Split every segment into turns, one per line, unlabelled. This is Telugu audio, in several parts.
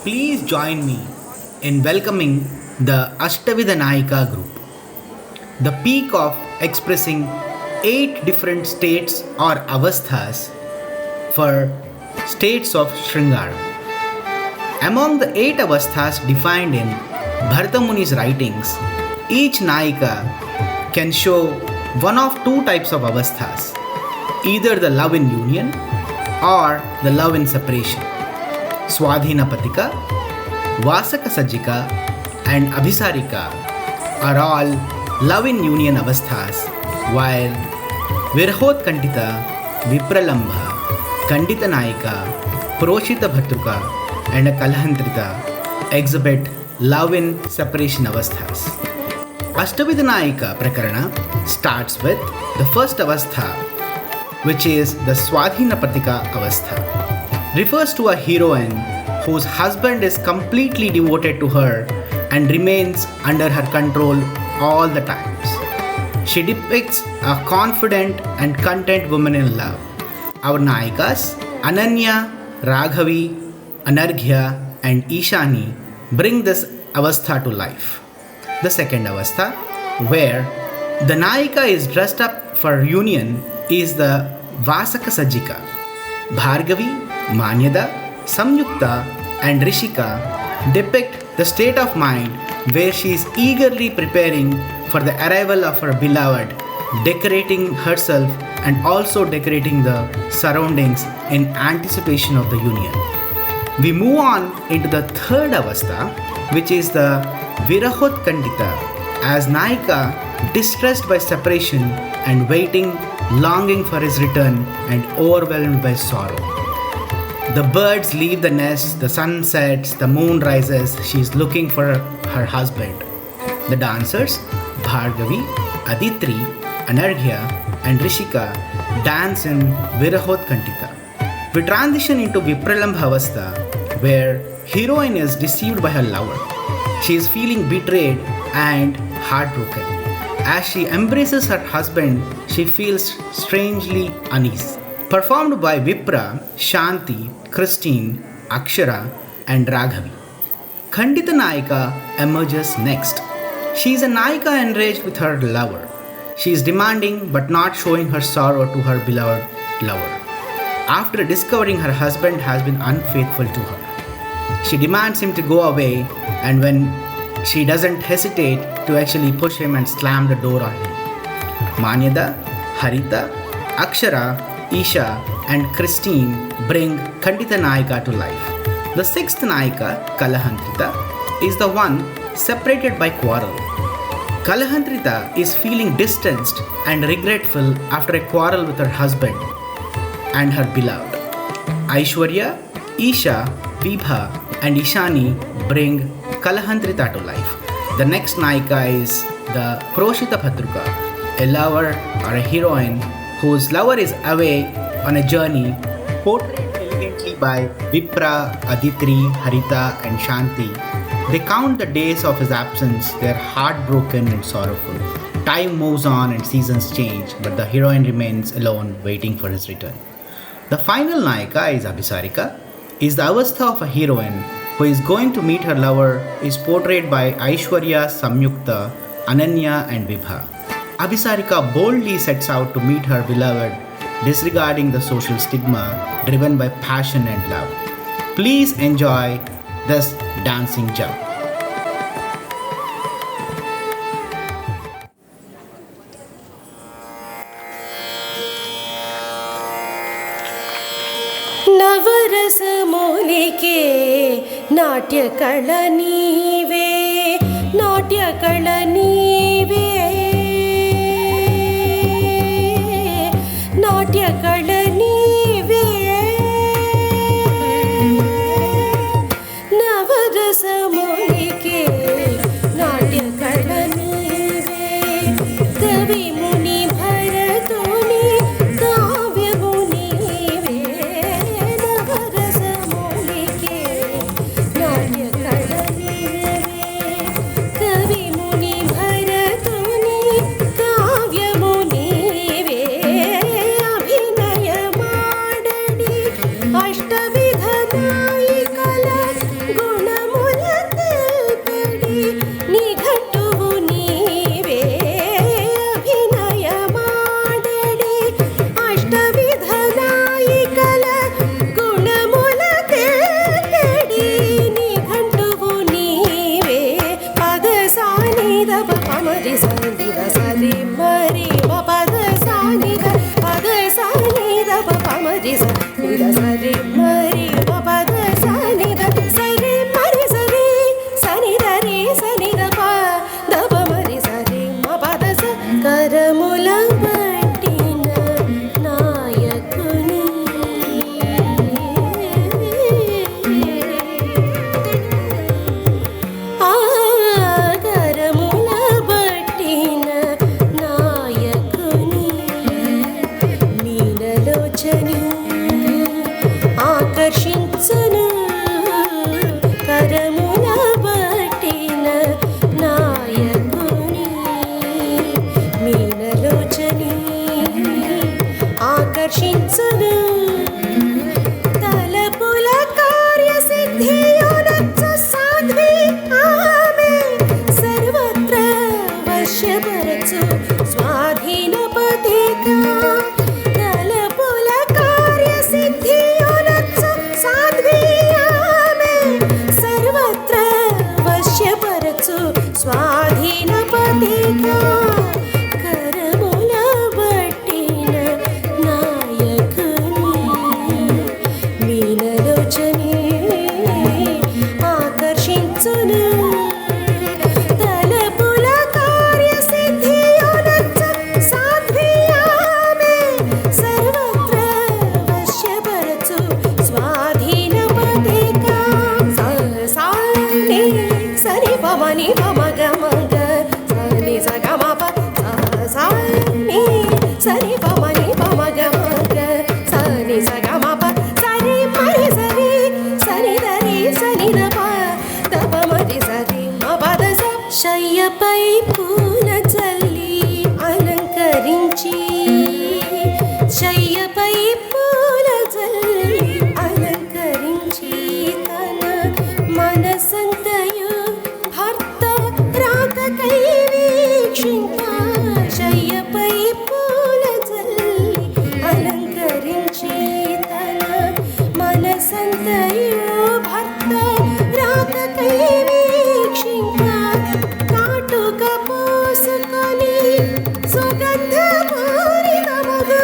Please join me in welcoming the Ashtavida Nayika group, the peak of expressing 8 different states or avasthas for states of Sringara. Among the 8 avasthas defined in Bharata Muni's writings, each Nayika can show one of 2 types of avasthas, either the love in union or the love in separation. Swadhina Patika, Vasaka Sajjika, and Abhisarika are all love in union avasthas, while Virahot Kandita, Vipralambha, Kandita Nayika, Proshita Bhatruka, and Kalahantrita exhibit love in separation avasthas. Ashtavida Nayika Prakarana starts with the first avastha, which is the Swadhina Patika avastha. Refers to a heroine whose husband is completely devoted to her and remains under her control all the times. She depicts a confident and content woman in love. Our Nayikas, Ananya, Raghavi, Anarghya, and Ishani bring this avastha to life. The second avastha, where the Nayika is dressed up for union, is the Vasaka Sajjika. Bhargavi, Manyada, Samyukta, and Rishika depict the state of mind where she is eagerly preparing for the arrival of her beloved, decorating herself and also decorating the surroundings in anticipation of the union. We move on into the third avastha, which is the Virahot Kandita, as Nayika distressed by separation and waiting, longing for his return and overwhelmed by sorrow. The birds leave the nest, the sun sets, the moon rises, she is looking for her husband. The dancers, Bhargavi, Aditri, Anarghya, and Rishika dance in Virahot Kandita. We transition into Vipralambha avastha, where heroine is deceived by her lover. She is feeling betrayed and heartbroken. As she embraces her husband, she feels strangely uneasy. Performed by Vipra, Shanti, Christine, Akshara, and Raghavi. Kandita Nayika emerges next. She is a Nayika enraged with her lover. She is demanding but not showing her sorrow to her beloved lover. After discovering her husband has been unfaithful to her, she demands him to go away, and when she doesn't hesitate to actually push him and slam the door on him. Manyada, Harita, Akshara, Isha, and Christine bring Kandita Nayika to life. The sixth Nayika, Kalahantrita, is the one separated by quarrel. Kalahantrita is feeling distanced and regretful after a quarrel with her husband and her beloved. Aishwarya, Isha, Vibha, and Ishani bring Kalahantrita to life. The next Nayika is the Proshita Bhatruka, a lover or a heroine whose lover is away on a journey, portrayed elegantly by Vipra, Aditri, Harita, and Shanti. They count the days of his absence, they are heartbroken and sorrowful. Time moves on and seasons change, but the heroine remains alone, waiting for his return. The final Nayika is Abhisarika, is the avastha of a heroine who is going to meet her lover, is portrayed by Aishwarya, Samyukta, Ananya, and Vibha. Abhisarika boldly sets out to meet her beloved, disregarding the social stigma, driven by passion and love. Please enjoy this dancing jump.
ನವರಸ ಮೂಲಿಕೆ ನಾಟ್ಯ ಕಳ ನೀವೇ ನಾಟ್ಯ ಕಳ ನೀವೇ ನಾಟ್ಯ ಕಳ ನೀವೇ ನವರಸ ಮೂಲಿಕೆ ನಾಟ್ಯ ಕಳ ನೀವೇ ಕವಿ ಮುನಿ ಭರತುನಿ ಕಾವ್ಯ ಮುನಿ ಅಷ್ಟವಿಧ ನಾಯಿಕಲ ಗುಣ సరి మరి పద సని ద సరి మరి సరి సని దని సని ద ప దప మరి సరి మ పద స కరముల పట్టిన నాయకుని ఆ కరముల పట్టిన నాయకుని మీనలోచని ఆకర్షించును కరముల పట్టిన నాయకుని మీనలోచని ఆకర్షించును తలపుల కార్యసిద్ధియునొచ్చు సాధ్వి ఆమె సర్వత్ర వశ్యపరచు స్వాధీనపతిక తలపుల కార్యసిద్ధియునొచ్చు సాధ్వి ఆమె సర్వత్ర వశ్యపరచు స్వాధీనపతిక కరముల పట్టిన నాయకుని మీనలోచని ఆకర్షించును తలపుల కార్యసిద్ధియునొచ్చు సాధ్వి ఆమె సర్వత్ర వశ్యపరచు స్వాధీనపతిక సాని సరి పమని పమగ మగ సని సగ మప సాని సరి పమని పమగ మగ సని సగ మప సరి మరి సరి సని దని సని ద ప దప మరి సరి మ పద స శయ్యపై పూల చల్లి అలంకరించి శయ్యపై పూల చల్లి అలంకరించి తన మనసంతయు భర్త రాకకై వీక్షింప శయ్యపై పూల చల్లి అలంకరించి తన మనసంతయు భర్త రాకకై వీక్షింప కాటుక పోసుకొని సుగంధ పూరితముగు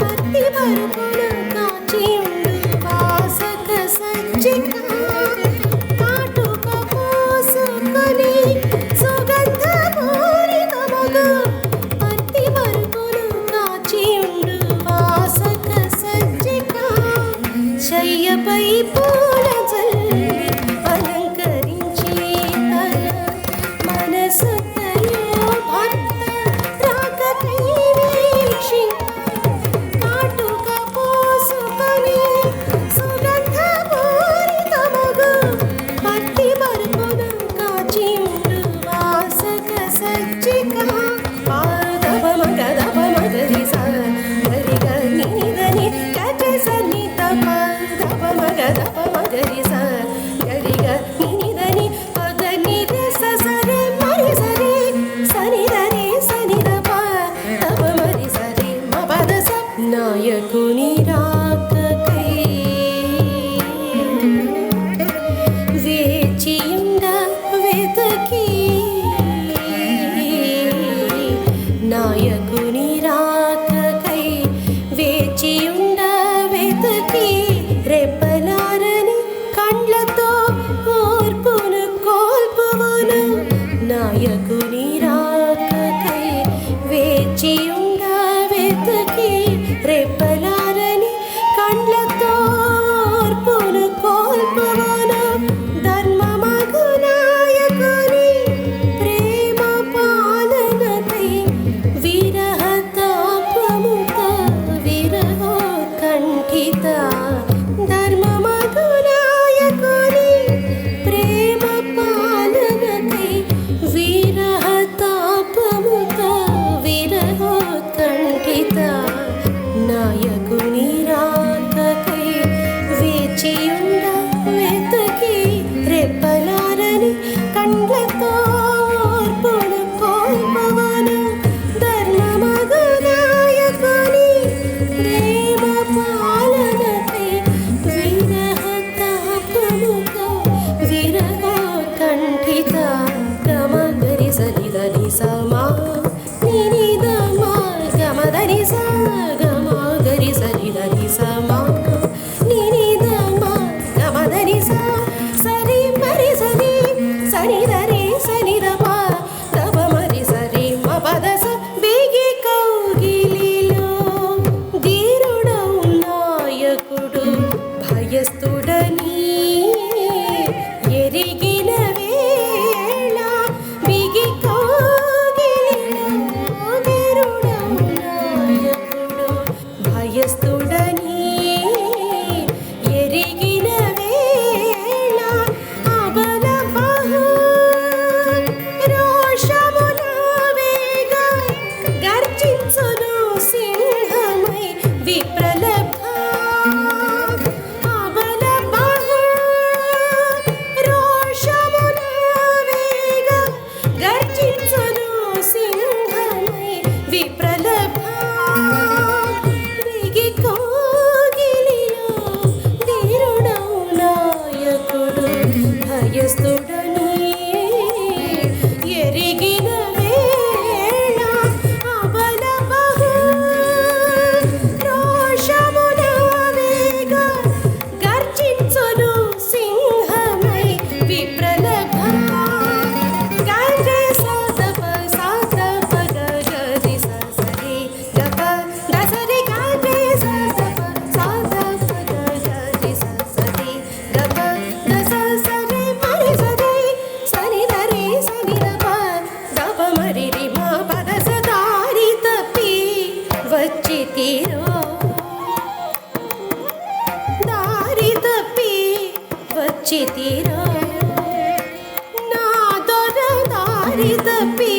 పత్తి పరుపున కాచియుండు వాసక సజ్జిక కాటుక పోసుకొని సుగంధ పూరితముగు పత్తి పరుపున కాచియుండు వాసక సజ్జిక శయ్యపై పూల జల్లి అలంకరించి తన మనసతయో భర్త రాకకై వీక్షి కాటుక పోసుకొని సుగంధ పూరితముగు పత్తి పరుపున కాచియుండు వాసక సజ్జిక పాదప మగ దప మగరి స గరి గని దని కచ సని తప దప మగ దప మగరి స గరి గని దని పద ని స సరి మరి సరి సని దని సని దప దప మరి సరి మ పద స నాయకుని రాకకై వేచియుండ వెతకి నాయకుని రాకకై వేచియుండ వెతకి రెప్పలారని కండ్లతో ఓర్పును కోల్పువును నాయకుని రాకకై వేచియుండ వెతకి రెప్పలారని కండ్లతో ఓర్పును కోల్పువును ధర్మమగు నాయకుని ప్రేమ పాలనకై విరహ తాపముత విరహోత్కంఠిత ధర్మమగు నాయకుని ప్రేమ పాలనకై విరహ తాపముత విరహోత్కంఠిత నాయకుని రాకకై వేచియుండ వెతకి రెప్పలారని కండ్లతో ఓర్పును కోల్పవను ధర్మమగు నాయకుని ప్రేమ పాలనకై విరహ తాపముత విరహోత్కంఠిత గమ గరి సని దని సమా నిని దమ గమ దని స గమ గరి సని దని సమా నాయకుడు భయస్థుడని ఎరిగిన వేళ బిగి కౌగిలిలో వీరుడవు నాయకుడు భయస్థుడని ఎరిగిన వేళ అబల బహు రోషమున వేగ గర్జించును సింహమై విప్రలభ అబల బహు రోషమున వేగ గర్జించును సింహమై విప్రలభ బిగి కౌగిలిలో వీరుడవు నాయకుడు భయస్థుడని ఎరిగిన వేళ అబల బహు రోషమున వేగ గర్జించును సింహమై విప్రలభ గాండ్రే సాధప సాధప గగది ససరి గప దసరి గాండ్రే సాధప సాధప గగది ససరి గప దస సరి మరి సరి సని ధరి సని రప గప మరి రి మా పద సదారి తప్పి వచ్చితిరో దారి తప్పి వచ్చితిరో నా దొర దారి తప్పి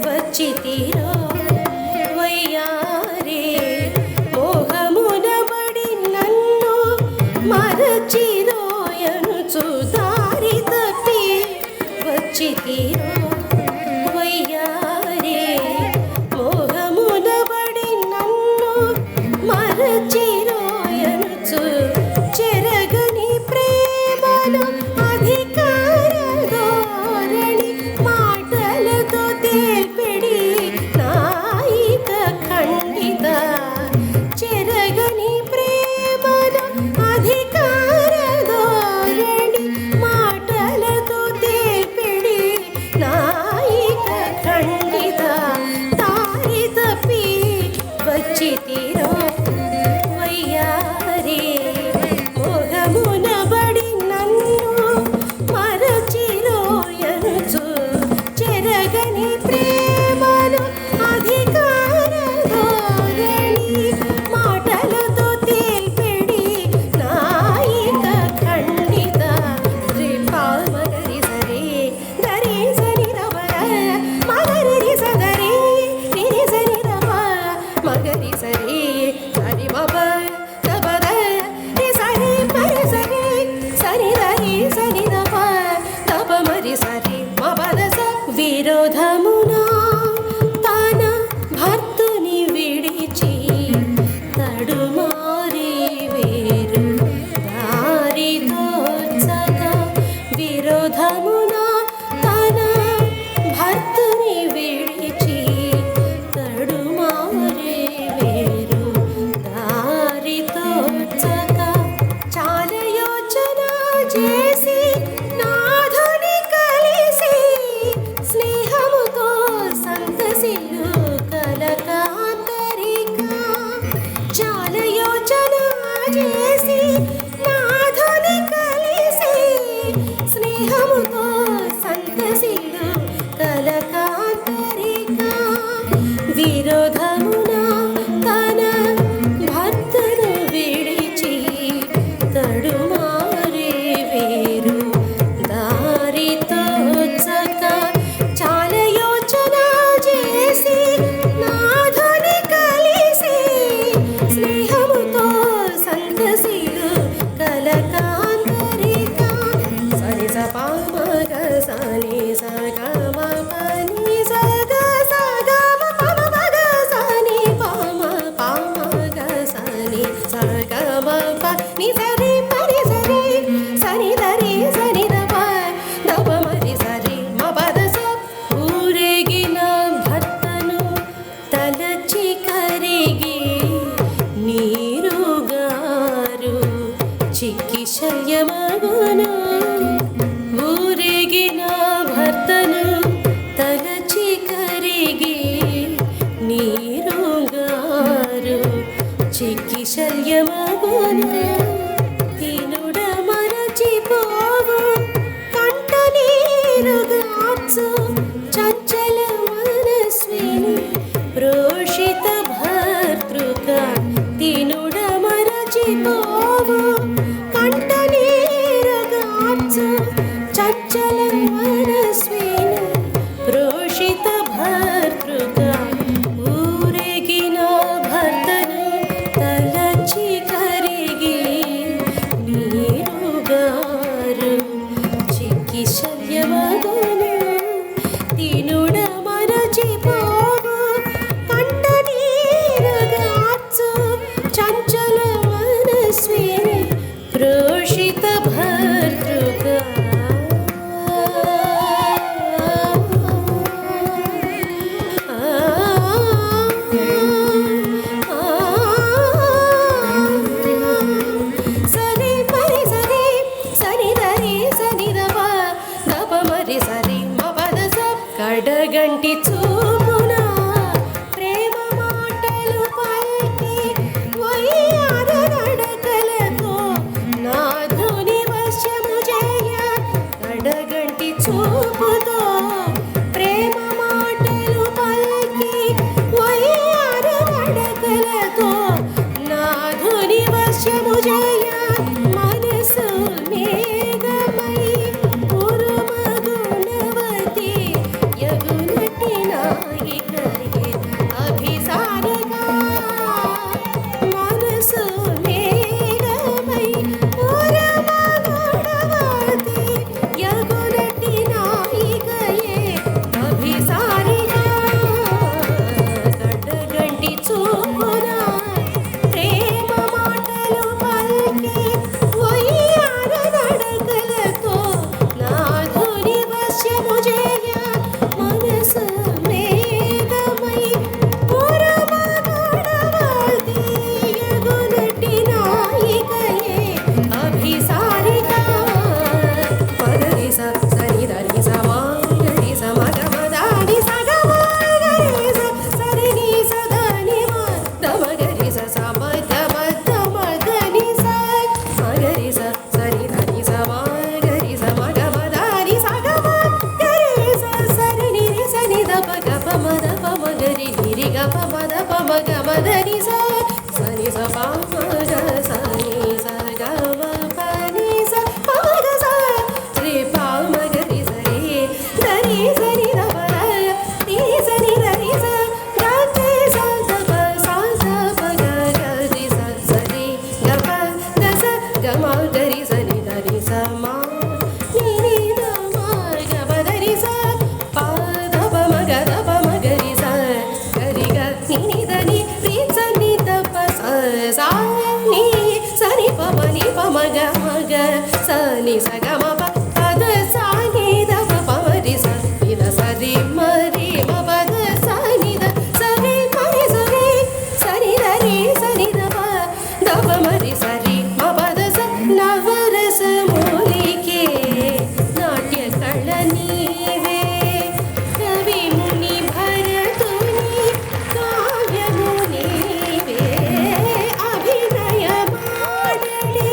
వచ్చితిరో వయ్యారే మోహమున పడి నన్ను మరచిరోయనుచు దారి తప్పి వచ్చితిరో వయ్యారే మోహమున పడి నన్ను మరచిరోయనుచు చెరగని ప్రేమను అధికార ధోరణి మాటలతో తేల్పిడి నాయిక ఖండిత చెరగని ప్రేమను అధికార ధోరణి మాటలతో తేల్పిడి నాయిక ఖండిత దారి తప్పి వచ్చితిరో వయ్యారే మోహమున బడి నన్ను మరచిరోయనుచు చెరగని ప్రేమను అధికార ధోరణి మాటలతో తేల్పిడి నాయిక ఖండిత శ్రీపామగరి సరే దరి సరి రవర మగరి రి సదరి రి సరి రవ మగరి సరి సరి మబ దబద రి సరి పరి సరి సరి దరి సరి రవ దబ మరి సరి మబద స విరోధమునా తన భర్తుని విడిచి తడుమారి వేరు దారి తోచక విరోధమునా తన భర్తుని విడిచి తడుమారి వేరు దారి తోచక చాలా యోచన చేసి నాథుని కలిసి స్నేహముతో సంతసిల్లు కలకాంతరిక చాలా యోచన చేసి నాథుని కలిసి స్నేహముతో సంతసిల్లు కలకాంతరిక విరోధమున తన భర్తను విడిచి తడుమారి వేరు దారి తోచక చాలా యోచన చేసి నాథుని కలిసి స్నేహముతో సంతసిల్లు కలకాంతరిక సరి స ప మ గ స ని స గ మ ప ని స గ స గ మ ప మ ప గ స ని ప మ గ స ని స గ మ ప ని స రి ప ని స రి స ని ద రి స ని ద ప ద ప మ రి స రి మ ప ద స ఊరేగిన భర్తను తలచి కరిగి నీరుగారు చిక్కి శల్యమగును ఊరేగిన భర్తను తలచి కరిగి నీరుగారు చిక్కి శల్యమగును తినుడ మరచిపోవు కంట నీరుగార్చు చంచల మనస్విని ప్రోషిత భర్తృక తినుడ మరచిపోవు కంట నీరుగార్చు చంచల మనస్విని ప్రోషిత భర్తృక ఊరేగిన భర్తను తలచి కరిగి నీరుగారు చిక్కి శల్యమగును తినుడ మరచిపోవు కంట నీరుగార్చు చంచల మనస్విని ప్రోషిత భర్తృక సరి మరి సరి సరి ధరి సని దప దప మరి సరి మపద సప్ కడగంటి చూపున ప్రేమ మాటలు పలికి వయ్యార నడకలతో నాధుని వశ్యము చేయ కడగంటి చూపుతో ప్రేమ మాటలు పలికి వయ్యార నడకలతో నాధుని వశ్యము చేయ మనసు మేఘమై ఉరుమగుణవతి యగునటి నాయికయే అభిసారిగా మనసు మేఘమై ఉరుమగుణవతి యగునటి నాయికయే అభిసారిగా కడగంటి చూపున ప్రేమ మాటలు పలికి వయ్యార నడకలతో నాధుని వశ్యము చేయ మనసు మేఘమై ఉరుమగుణవతి యగునటి నాయికయే అభిసారిగా పదరి స సరి ధరి స మాగరి స మగ మదాని స గ మాగరి స సరి ని స ధని మ ద మగరి స స మ ద మ ద మదని స మగరి స సరి ధని స మాగరి స మగ మదాని స గ మగరి స సరి ని రి స ని ద ప గ ప మ ద ప మగరి ని రి గ ప మ ద ప మ గ మదని స సని స ప మ గ స ని స గ మ ప ని స ప మ గ స రి ప మ గ రి స రి ద రి స ని ద ప ర ని స ని ద రి స గ రి స ద ప స స ప గ గ రి స స రి గ ప గ స గ మ గ రి స ని ద రి స మ ని రి ద మ గ ప ద రి స ప ద ప మ గ ద ప మ గ రి స గ రి గ ని ని ద ని రి స ని ద ప స స ని స ని ప మ ని ప మ గ స ని స గ మ ప ప ద స ని ద ప ప మ రి స ని ద స రి మ రి మ ప ద స ని ద స రి మ రి స రి స ని ద రి స ని ద ప ద ప మ రి స రి మ ప ద స నవరస మూలికే నాట్య కళ నీవే కవి ముని భరతుని కావ్యము నీవే అభినయ మాడలి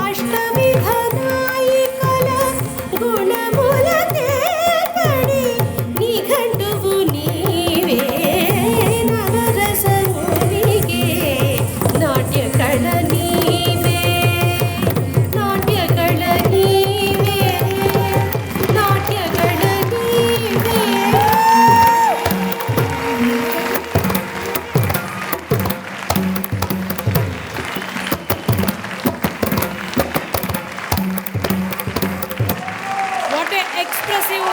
అష్టవిధ నాయికల గుణముల తేపడి నిఘంటువు నీవే నవరస మూలికే నాట్య కళ నీవే నాట్య కళ నీవే నాట్య కళ నీవే
What a expressive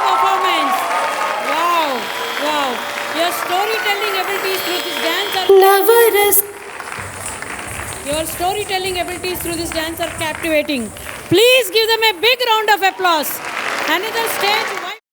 performance. Wow, wow. Your storytelling abilities through this dance are
నవరస
Your storytelling abilities through this dance are captivating. Please give them a big round of applause. Another stage.